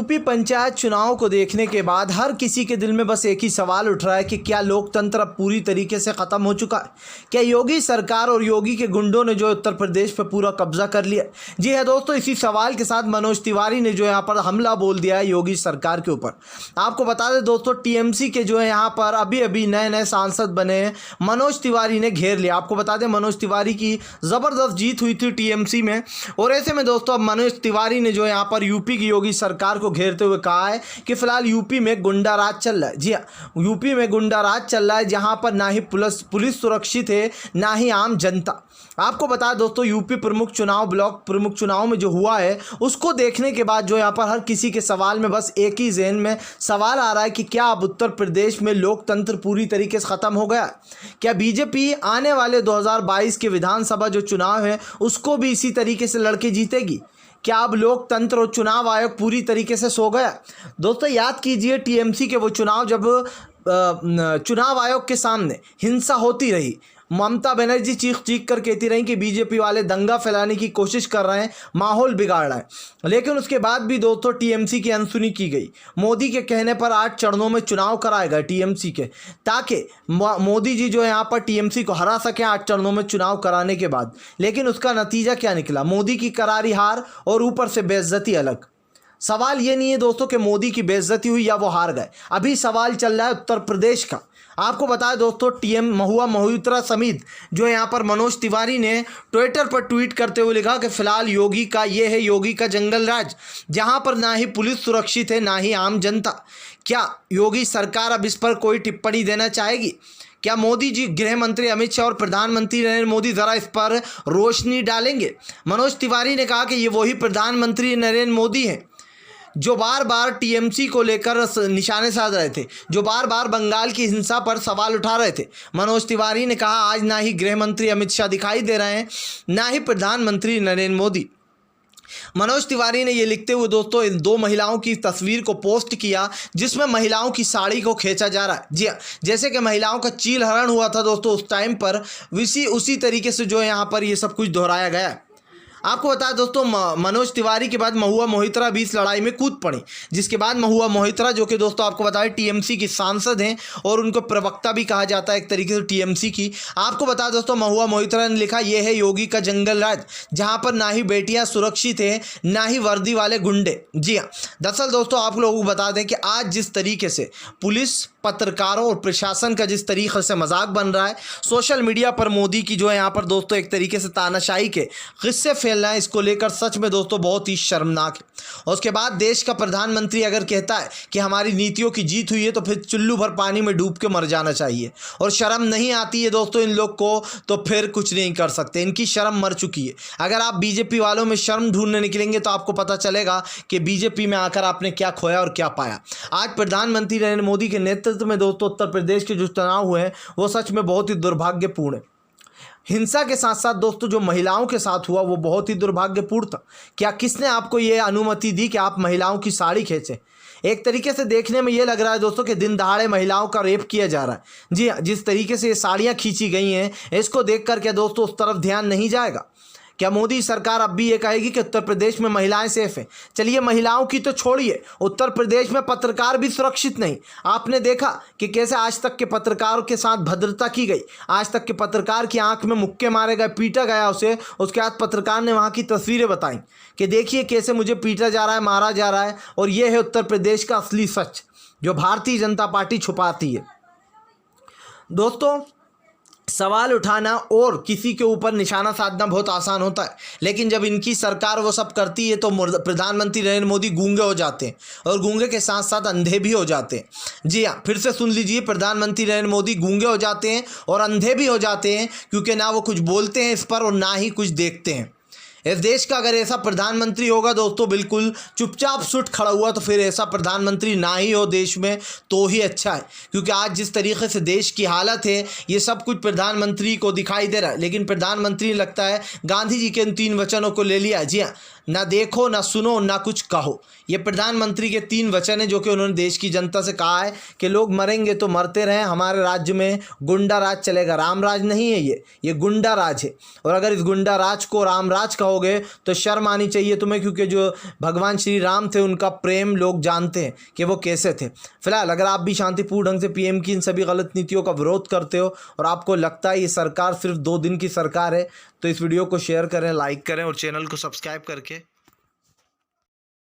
UP panchayat चुनाव को देखने के बाद हर किसी के दिल में बस एक ही सवाल उठ रहा है कि क्या लोकतंत्र अब पूरी तरीके से ख़त्म हो चुका है? क्या योगी सरकार और योगी के गुंडों ने जो उत्तर प्रदेश पर पूरा कब्जा कर लिया? जी है दोस्तों, इसी सवाल के साथ मनोज तिवारी ने जो यहाँ पर हमला बोल दिया है योगी सरकार के ऊपर। आपको बता दें दोस्तों, टीएमसी के जो है यहाँ पर अभी अभी नए नए सांसद बने हैं, मनोज तिवारी ने घेर लिया। आपको बता दें मनोज तिवारी की ज़बरदस्त जीत हुई थी टीएमसी में, और ऐसे में दोस्तों अब मनोज तिवारी ने जो यहाँ पर यूपी की योगी सरकार को घेरते हुए कहा है कि फिलहाल यूपी में गुंडा राज चल रहा है। जी हाँ, यूपी में गुंडा राज चल रहा है, जहां पर ना ही पुलिस सुरक्षित है, ना ही आम जनता। आपको बता दोस्तों, यूपी प्रमुख चुनाव, ब्लॉक प्रमुख चुनाव में जो हुआ है उसको देखने के बाद जो यहाँ पर हर किसी के सवाल में बस एक ही ज़हन में सवाल आ रहा है कि क्या अब उत्तर प्रदेश में लोकतंत्र पूरी तरीके से ख़त्म हो गया? क्या बीजेपी आने वाले 2022 के विधानसभा जो चुनाव है उसको भी इसी तरीके से लड़के जीतेगी? क्या अब लोकतंत्र और चुनाव आयोग पूरी तरीके से सो गया? दोस्तों याद कीजिए, टीएमसी के वो चुनाव जब चुनाव आयोग के सामने हिंसा होती रही, ममता बनर्जी चीख चीख कर कहती रही कि बीजेपी वाले दंगा फैलाने की कोशिश कर रहे हैं, माहौल बिगाड़ रहा है। लेकिन उसके बाद भी दोस्तों टीएमसी की अनसुनी की गई। मोदी के कहने पर 8 चरणों में चुनाव कराए गए टीएमसी के, ताकि मोदी जी जो है यहाँ पर टीएमसी को हरा सकें 8 चरणों में चुनाव कराने के बाद। लेकिन उसका नतीजा क्या निकला? मोदी की करारी हार और ऊपर से बेइज्जती अलग। सवाल ये नहीं है दोस्तों कि मोदी की बेइज्जती हुई या वो हार गए, अभी सवाल चल रहा है उत्तर प्रदेश का। आपको बताया दोस्तों, महुआ मोहित्रा समेत जो यहाँ पर मनोज तिवारी ने ट्विटर पर ट्वीट करते हुए लिखा कि फिलहाल योगी का ये है योगी का जंगल राज, जहाँ पर ना ही पुलिस सुरक्षित है, ना ही आम जनता। क्या योगी सरकार अब इस पर कोई टिप्पणी देना चाहेगी? क्या मोदी जी, गृह मंत्री अमित शाह और प्रधानमंत्री नरेंद्र मोदी ज़रा इस पर रोशनी डालेंगे? मनोज तिवारी ने कहा कि ये वही प्रधानमंत्री नरेंद्र मोदी हैं जो बार बार टीएमसी को लेकर निशाने साध रहे थे, जो बार बार बंगाल की हिंसा पर सवाल उठा रहे थे। मनोज तिवारी ने कहा, आज ना ही गृह मंत्री अमित शाह दिखाई दे रहे हैं, ना ही प्रधानमंत्री नरेंद्र मोदी। मनोज तिवारी ने ये लिखते हुए दोस्तों इन 2 महिलाओं की तस्वीर को पोस्ट किया, जिसमें महिलाओं की साड़ी को खींचा जा रहा है। जी हाँ, जैसे कि महिलाओं का चील हरण हुआ था दोस्तों उस टाइम पर, उसी तरीके से जो है यहाँ पर ये सब कुछ दोहराया गया है। आपको बताया दोस्तों, मनोज तिवारी के बाद महुआ मोहित्रा भी इस लड़ाई में कूद पड़ी, जिसके बाद महुआ मोहित्रा जो कि दोस्तों आपको बताया टीएमसी की सांसद हैं और उनको प्रवक्ता भी कहा जाता है एक तरीके से टीएमसी की। आपको बताया दोस्तों, महुआ मोहित्रा ने लिखा, ये है योगी का जंगल राज, जहां पर ना ही बेटियां सुरक्षित है, ना ही वर्दी वाले गुंडे। जी हाँ, दरअसल दोस्तों आप लोगों को बता दें कि आज जिस तरीके से पुलिस, पत्रकारों और प्रशासन का जिस तरीके से मजाक बन रहा है, सोशल मीडिया पर मोदी की जो है यहाँ पर दोस्तों एक तरीके से तानाशाही के किस्से फैल रहे हैं, इसको लेकर सच में दोस्तों बहुत ही शर्मनाक है। और उसके बाद देश का प्रधानमंत्री अगर कहता है कि हमारी नीतियों की जीत हुई है, तो फिर चुल्लू भर पानी में डूब के मर जाना चाहिए। और शर्म नहीं आती है दोस्तों इन लोग को, तो फिर कुछ नहीं कर सकते, इनकी शर्म मर चुकी है। अगर आप बीजेपी वालों में शर्म ढूंढने निकलेंगे तो आपको पता चलेगा कि बीजेपी में आकर आपने क्या खोया और क्या पाया। आज प्रधानमंत्री नरेंद्र मोदी के नेतृत्व में दोस्तों उत्तर प्रदेश के जो चुनाव हुए हैं वो सच में बहुत ही दुर्भाग्यपूर्ण है। हिंसा के साथ साथ दोस्तों जो महिलाओं के साथ हुआ वो बहुत ही दुर्भाग्यपूर्ण था। क्या किसने आपको ये अनुमति दी कि आप महिलाओं की साड़ी खींचें? एक तरीके से देखने में ये लग रहा है दोस्तों कि दिन दहाड़े महिलाओं का रेप किया जा रहा है। जी हाँ, जिस तरीके से ये साड़ियाँ खींची गई हैं, इसको देख कर क्या दोस्तों उस तरफ ध्यान नहीं जाएगा? क्या मोदी सरकार अब भी ये कहेगी कि उत्तर प्रदेश में महिलाएं सेफ हैं? चलिए महिलाओं की तो छोड़िए, उत्तर प्रदेश में पत्रकार भी सुरक्षित नहीं। आपने देखा कि कैसे आज तक के पत्रकारों के साथ भद्रता की गई, आज तक के पत्रकार की आंख में मुक्के मारे गए, पीटा गया उसे। उसके बाद पत्रकार ने वहाँ की तस्वीरें बताई कि देखिए कैसे मुझे पीटा जा रहा है, मारा जा रहा है। और ये है उत्तर प्रदेश का असली सच जो भारतीय जनता पार्टी छुपाती है। दोस्तों सवाल उठाना और किसी के ऊपर निशाना साधना बहुत आसान होता है, लेकिन जब इनकी सरकार वो सब करती है तो प्रधानमंत्री नरेंद्र मोदी गूंगे हो जाते हैं, और गूंगे के साथ साथ अंधे भी हो जाते हैं। जी हाँ, फिर से सुन लीजिए, प्रधानमंत्री नरेंद्र मोदी गूंगे हो जाते हैं और अंधे भी हो जाते हैं, क्योंकि ना वो कुछ बोलते हैं इस पर और ना ही कुछ देखते हैं। इस देश का अगर ऐसा प्रधानमंत्री होगा दोस्तों बिल्कुल चुपचाप सुट खड़ा हुआ, तो फिर ऐसा प्रधानमंत्री ना ही हो देश में तो ही अच्छा है। क्योंकि आज जिस तरीके से देश की हालत है, ये सब कुछ प्रधानमंत्री को दिखाई दे रहा है। लेकिन प्रधानमंत्री लगता है गांधी जी के इन 3 वचनों को ले लिया। जी हाँ, ना देखो, ना सुनो, ना कुछ कहो। ये प्रधानमंत्री के 3 वचन है जो कि उन्होंने देश की जनता से कहा है कि लोग मरेंगे तो मरते रहें, हमारे राज्य में गुंडा राज चलेगा। राम राज नहीं है, ये गुंडा राज है। और अगर इस गुंडा राज को राम राज कहोगे तो शर्म आनी चाहिए तुम्हें, क्योंकि जो भगवान श्री राम थे उनका प्रेम लोग जानते हैं कि वो कैसे थे। फिलहाल अगर आप भी शांतिपूर्ण ढंग से पीएम की इन सभी गलत नीतियों का विरोध करते हो और आपको लगता है ये सरकार सिर्फ 2 दिन की सरकार है, तो इस वीडियो को शेयर करें, लाइक करें और चैनल को सब्सक्राइब करके